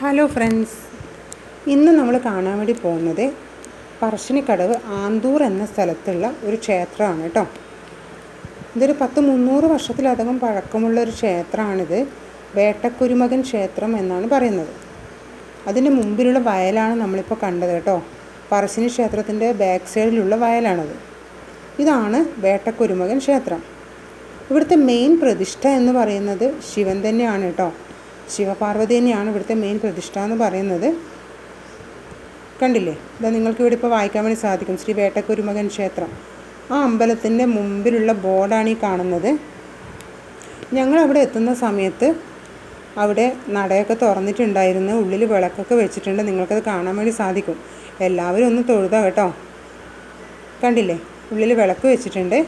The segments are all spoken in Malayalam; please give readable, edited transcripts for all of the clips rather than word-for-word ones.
ഹലോ ഫ്രണ്ട്സ്, ഇന്ന് നമ്മൾ കാണാൻ വേണ്ടി പോകുന്നത് പറശ്ശിനിക്കടവ് ആന്തൂർ എന്ന സ്ഥലത്തുള്ള ഒരു ക്ഷേത്രമാണ് കേട്ടോ. ഇതൊരു 300 വർഷത്തിലധികം പഴക്കമുള്ള ഒരു ക്ഷേത്രമാണിത്. വേട്ടക്കുരുമകൻ ക്ഷേത്രം എന്നാണ് പറയുന്നത്. അതിന് മുമ്പിലുള്ള വയലാണ് നമ്മളിപ്പോൾ കണ്ടത് കേട്ടോ. പറശ്ശിനി ക്ഷേത്രത്തിൻ്റെ ബാക്ക് സൈഡിലുള്ള വയലാണത്. ഇതാണ് വേട്ടക്കുരുമകൻ ക്ഷേത്രം. ഇവിടുത്തെ മെയിൻ പ്രതിഷ്ഠ എന്ന് പറയുന്നത് ശിവൻ തന്നെയാണ് കേട്ടോ. ശിവപാർവതി തന്നെയാണ് ഇവിടുത്തെ മെയിൻ പ്രതിഷ്ഠ എന്ന് പറയുന്നത്. കണ്ടില്ലേ, ഇതാ നിങ്ങൾക്ക് ഇവിടെ ഇപ്പോൾ വായിക്കാൻ വേണ്ടി സാധിക്കും, ശ്രീ വേട്ടക്കുരുമകൻ ക്ഷേത്രം. ആ അമ്പലത്തിൻ്റെ മുമ്പിലുള്ള ബോർഡാണ് ഈ കാണുന്നത്. ഞങ്ങൾ അവിടെ എത്തുന്ന സമയത്ത് അവിടെ നടയൊക്കെ തുറന്നിട്ടുണ്ടായിരുന്നു, ഉള്ളിൽ വിളക്കൊക്കെ വെച്ചിട്ടുണ്ട്. നിങ്ങൾക്കത് കാണാൻ വേണ്ടി സാധിക്കും. എല്ലാവരും ഒന്ന് തൊഴുതാ കേട്ടോ. കണ്ടില്ലേ, ഉള്ളിൽ വിളക്ക് വെച്ചിട്ടുണ്ട്.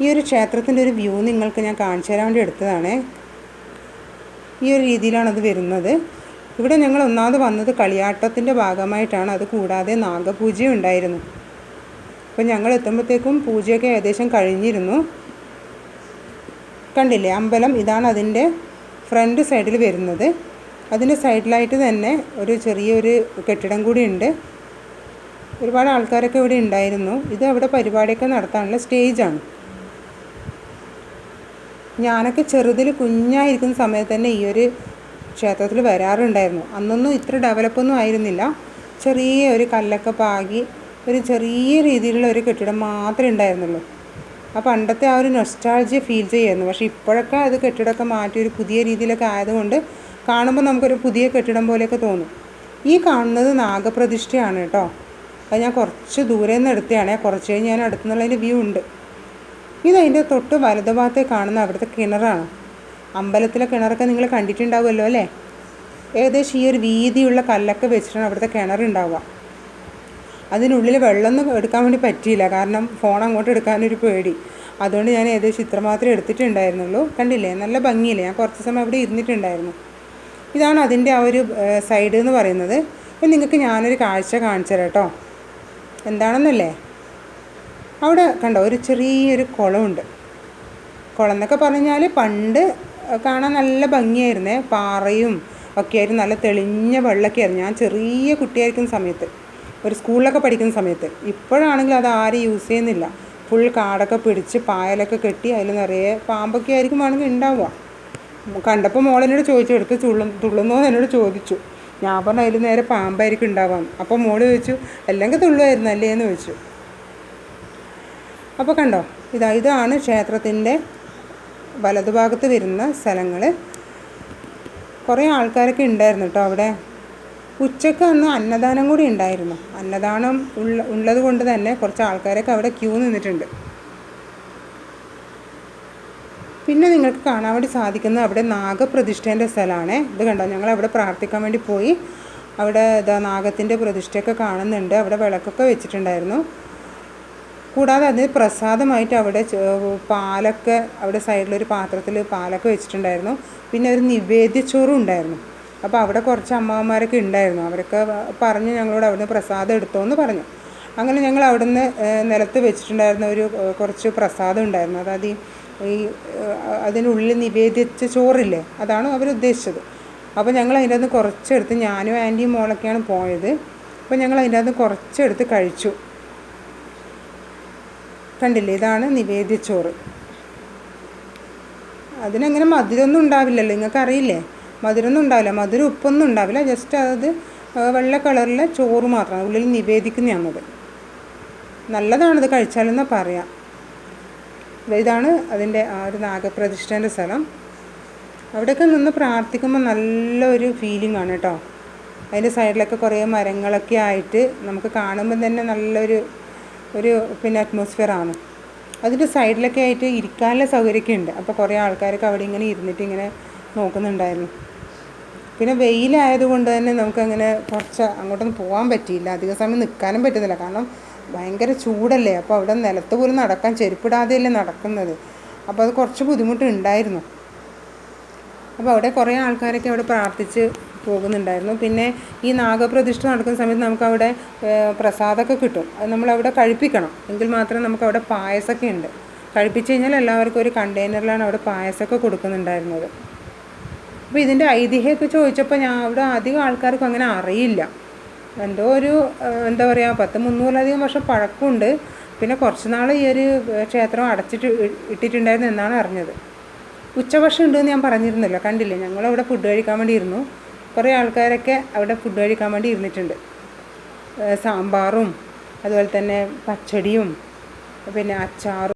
ഈ ഒരു ക്ഷേത്രത്തിൻ്റെ ഒരു വ്യൂ നിങ്ങൾക്ക് ഞാൻ കാണിച്ചു തരാൻ വേണ്ടി എടുത്തതാണ്. ഈ ഒരു രീതിയിലാണ് അത് വരുന്നത്. ഇവിടെ ഞങ്ങൾ ഒന്നാമത് വന്നത് കളിയാട്ടത്തിൻ്റെ ഭാഗമായിട്ടാണ്. അത് കൂടാതെ നാഗപൂജയും ഉണ്ടായിരുന്നു. അപ്പോൾ ഞങ്ങൾ എത്തുമ്പോഴത്തേക്കും പൂജയൊക്കെ ഏകദേശം കഴിഞ്ഞിരുന്നു. കണ്ടില്ലേ, അമ്പലം ഇതാണ് അതിൻ്റെ ഫ്രണ്ട് സൈഡിൽ വരുന്നത്. അതിൻ്റെ സൈഡിലായിട്ട് തന്നെ ഒരു ചെറിയൊരു കെട്ടിടം കൂടി ഉണ്ട്. ഒരുപാട് ആൾക്കാരൊക്കെ ഇവിടെ ഉണ്ടായിരുന്നു. ഇത് അവിടെ പരിപാടിയൊക്കെ നടത്താനുള്ള സ്റ്റേജാണ്. ഞാനൊക്കെ ചെറുതിൽ കുഞ്ഞായിരിക്കുന്ന സമയത്ത് തന്നെ ഈ ഒരു ക്ഷേത്രത്തിൽ വരാറുണ്ടായിരുന്നു. അന്നൊന്നും ഇത്ര ഡെവലപ്പൊന്നും ആയിരുന്നില്ല. ചെറിയ ഒരു കല്ലൊക്കെ പാകി ഒരു ചെറിയ രീതിയിലുള്ള ഒരു കെട്ടിടം മാത്രമേ ഉണ്ടായിരുന്നുള്ളൂ. ആ പണ്ടത്തെ ആ ഒരു നൊസ്റ്റാൾജിയ ഫീൽ ചെയ്യായിരുന്നു. പക്ഷേ ഇപ്പോഴൊക്കെ അത് കെട്ടിടമൊക്കെ മാറ്റി ഒരു പുതിയ രീതിയിലൊക്കെ ആയതുകൊണ്ട് കാണുമ്പോൾ നമുക്കൊരു പുതിയ കെട്ടിടം പോലെയൊക്കെ തോന്നും. ഈ കാണുന്നത് നാഗപ്രതിഷ്ഠയാണ് കേട്ടോ. അത് ഞാൻ കുറച്ച് ദൂരെ നിന്ന് എടുത്തതാണ്. കുറച്ച് കഴിഞ്ഞ് ഞാൻ അടുത്തുനിന്നുള്ളതിൻ്റെ വ്യൂ ഉണ്ട്. ഇതതിൻ്റെ തൊട്ട് വലതുഭാഗത്തെ കാണുന്ന അവിടുത്തെ കിണറാണ്. അമ്പലത്തിലെ കിണറൊക്കെ നിങ്ങൾ കണ്ടിട്ടുണ്ടാവുമല്ലോ അല്ലേ. ഏകദേശം ഈ ഒരു വീതിയുള്ള കല്ലൊക്കെ വെച്ചിട്ടാണ് അവിടുത്തെ കിണറുണ്ടാവുക. അതിനുള്ളിൽ വെള്ളമൊന്നും എടുക്കാൻ വേണ്ടി പറ്റിയില്ല, കാരണം ഫോൺ അങ്ങോട്ട് എടുക്കാനൊരു പേടി. അതുകൊണ്ട് ഞാൻ ഏകദേശം ഇത്ര മാത്രമേ എടുത്തിട്ടുണ്ടായിരുന്നുള്ളൂ. കണ്ടില്ലേ, നല്ല ഭംഗിയില്ലേ. ഞാൻ കുറച്ച് സമയം അവിടെ ഇരുന്നിട്ടുണ്ടായിരുന്നു. ഇതാണ് അതിൻ്റെ ആ ഒരു സൈഡ് എന്ന് പറയുന്നത്. അപ്പം നിങ്ങൾക്ക് ഞാനൊരു കാഴ്ച കാണിച്ചു തരാം കേട്ടോ. എന്താണെന്നല്ലേ, അവിടെ കണ്ടോ ഒരു ചെറിയൊരു കുളമുണ്ട്. കുളം എന്നൊക്കെ പറഞ്ഞാൽ പണ്ട് കാണാൻ നല്ല ഭംഗിയായിരുന്നേ. പാറയും ഒക്കെ ആയിരുന്നു, നല്ല തെളിഞ്ഞ വെള്ളമൊക്കെ ആയിരുന്നു. ഞാൻ ചെറിയ കുട്ടിയായിരിക്കുന്ന സമയത്ത്, ഒരു സ്കൂളിലൊക്കെ പഠിക്കുന്ന സമയത്ത്. ഇപ്പോഴാണെങ്കിൽ അത് ആരും യൂസ് ചെയ്യുന്നില്ല. ഫുൾ കാടൊക്കെ പിടിച്ച് പായലൊക്കെ കെട്ടി അതിൽ നിറയെ പാമ്പൊക്കെ ആയിരിക്കും വേണമെങ്കിൽ ഉണ്ടാവുക. കണ്ടപ്പോൾ മോളെന്നോട് ചോദിച്ചു, എടുത്ത് തുള്ളുന്നോ എന്നോട് ചോദിച്ചു. ഞാൻ പറഞ്ഞു അതിൽ നേരെ പാമ്പായിരിക്കും ഉണ്ടാവാം. അപ്പോൾ മോള് ചോദിച്ചു, അല്ലെങ്കിൽ തുള്ളുമായിരുന്നു അല്ലേ എന്ന് ചോദിച്ചു. അപ്പോൾ കണ്ടോ, ഇതാണ് ക്ഷേത്രത്തിൻ്റെ വലതുഭാഗത്ത് വരുന്ന സ്ഥലങ്ങൾ. കുറേ ആൾക്കാരൊക്കെ ഉണ്ടായിരുന്നു കേട്ടോ അവിടെ. ഉച്ചയ്ക്ക് അന്ന് അന്നദാനം കൂടി ഉണ്ടായിരുന്നു. അന്നദാനം ഉള്ളത് കൊണ്ട് തന്നെ കുറച്ച് ആൾക്കാരൊക്കെ അവിടെ ക്യൂ നിന്നിട്ടുണ്ട്. പിന്നെ നിങ്ങൾക്ക് കാണാൻ വേണ്ടി സാധിക്കുന്നത് അവിടെ നാഗപ്രതിഷ്ഠേൻ്റെ സ്ഥലമാണ്. ഇത് കണ്ടോ, ഞങ്ങൾ അവിടെ പ്രാർത്ഥിക്കാൻ വേണ്ടി പോയി. അവിടെ നാഗത്തിൻ്റെ പ്രതിഷ്ഠയൊക്കെ കാണുന്നുണ്ട്. അവിടെ വിളക്കൊക്കെ വെച്ചിട്ടുണ്ടായിരുന്നു. കൂടാതെ അതിന് പ്രസാദമായിട്ട് അവിടെ പാലൊക്കെ അവിടെ സൈഡിലൊരു പാത്രത്തിൽ പാലൊക്കെ വെച്ചിട്ടുണ്ടായിരുന്നു. പിന്നെ ഒരു നിവേദ്യച്ചോറും ഉണ്ടായിരുന്നു. അപ്പോൾ അവിടെ കുറച്ച് അമ്മമാരൊക്കെ ഉണ്ടായിരുന്നു. അവരൊക്കെ പറഞ്ഞ് ഞങ്ങളോട് അവിടുന്ന് പ്രസാദം എടുത്തോന്ന് പറഞ്ഞു. അങ്ങനെ ഞങ്ങൾ അവിടുന്ന് നിലത്ത് വെച്ചിട്ടുണ്ടായിരുന്ന ഒരു കുറച്ച് പ്രസാദം ഉണ്ടായിരുന്നു. അതായത് ഈ അതിനുള്ളിൽ നിവേദിച്ച ചോറില്ലേ, അതാണ് അവരുദ്ദേശിച്ചത്. അപ്പോൾ ഞങ്ങൾ അതിൻ്റെ അകത്ത് കുറച്ചെടുത്ത്, ഞാനും ആൻറ്റിയും മോളൊക്കെയാണ് പോയത്. അപ്പോൾ ഞങ്ങൾ അതിൻ്റെ അകത്ത് കുറച്ചെടുത്ത് കഴിച്ചു. കണ്ടില്ലേ, ഇതാണ് നിവേദ്യച്ചോറ്. അതിനങ്ങനെ മധുരമൊന്നും ഉണ്ടാവില്ലല്ലോ, നിങ്ങൾക്കറിയില്ലേ. മധുരമൊന്നും ഉണ്ടാവില്ല, മധുരം ഉപ്പൊന്നും ഉണ്ടാവില്ല. ജസ്റ്റ് അത് വെള്ള കളറിലെ ചോറ് മാത്രമാണ് ഉള്ളിൽ നിവേദിക്കുന്നതാണത്. നല്ലതാണത് കഴിച്ചാലെന്നാണ് പറയാം. ഇതാണ് അതിൻ്റെ ആ ഒരു നാഗപ്രതിഷ്ഠേൻ്റെ സ്ഥലം. അവിടെയൊക്കെ നിന്ന് പ്രാർത്ഥിക്കുമ്പോൾ നല്ലൊരു ഫീലിംഗ് ആണ് കേട്ടോ. അതിൻ്റെ സൈഡിലൊക്കെ കുറേ മരങ്ങളൊക്കെ ആയിട്ട് നമുക്ക് കാണുമ്പോൾ തന്നെ നല്ലൊരു പിന്നെ അറ്റ്മോസ്ഫിയറാണ്. അതിൻ്റെ സൈഡിലൊക്കെ ആയിട്ട് ഇരിക്കാനുള്ള സൗകര്യമൊക്കെ ഉണ്ട്. അപ്പോൾ കുറേ ആൾക്കാരൊക്കെ അവിടെ ഇങ്ങനെ ഇരുന്നിട്ട് ഇങ്ങനെ നോക്കുന്നുണ്ടായിരുന്നു. പിന്നെ വെയിലായതുകൊണ്ട് തന്നെ നമുക്കങ്ങനെ കുറച്ച് അങ്ങോട്ടൊന്നും പോകാൻ പറ്റിയില്ല. അധിക സമയം നിൽക്കാനും പറ്റുന്നില്ല, കാരണം ഭയങ്കര ചൂടല്ലേ. അപ്പോൾ അവിടെ നിലത്ത് പോലും നടക്കാൻ ചെരുപ്പിടാതെയല്ലേ നടക്കുന്നത്. അപ്പോൾ അത് കുറച്ച് ബുദ്ധിമുട്ടുണ്ടായിരുന്നു. അപ്പോൾ അവിടെ കുറേ ആൾക്കാരൊക്കെ അവിടെ പ്രാർത്ഥിച്ച് പോകുന്നുണ്ടായിരുന്നു. പിന്നെ ഈ നാഗപ്രതിഷ്ഠ നടക്കുന്ന സമയത്ത് നമുക്കവിടെ പ്രസാദമൊക്കെ കിട്ടും. അത് നമ്മളവിടെ കഴിപ്പിക്കണം, എങ്കിൽ മാത്രമേ നമുക്കവിടെ പായസമൊക്കെ ഉണ്ട്. കഴിപ്പിച്ച് കഴിഞ്ഞാൽ എല്ലാവർക്കും ഒരു കണ്ടെയ്നറിലാണ് അവിടെ പായസമൊക്കെ കൊടുക്കുന്നുണ്ടായിരുന്നത്. അപ്പോൾ ഇതിൻ്റെ ഐതിഹ്യമൊക്കെ ചോദിച്ചപ്പോൾ ഞാൻ ഇവിടെ അധികം ആൾക്കാർക്കും അങ്ങനെ അറിയില്ല. എന്തോ ഒരു എന്താ പറയുക 300-ലധികം വർഷം പഴക്കമുണ്ട്. പിന്നെ കുറച്ച് നാൾ ഈ ഒരു ക്ഷേത്രം അടച്ചിട്ട് ഇട്ടിട്ടുണ്ടായിരുന്നു എന്നാണ് അറിഞ്ഞത്. ഉച്ചഭക്ഷണം ഉണ്ടെന്ന് ഞാൻ പറഞ്ഞിരുന്നല്ലോ, കണ്ടില്ലേ? ഞങ്ങളവിടെ ഫുഡ് കഴിക്കാൻ വേണ്ടി ഇരുന്നു. കുറേ ആൾക്കാരൊക്കെ അവിടെ ഫുഡ് കഴിക്കാൻ വേണ്ടി ഇരുന്നിട്ടുണ്ട്. സാമ്പാറും അതുപോലെ തന്നെ പച്ചടിയും പിന്നെ അച്ചാറും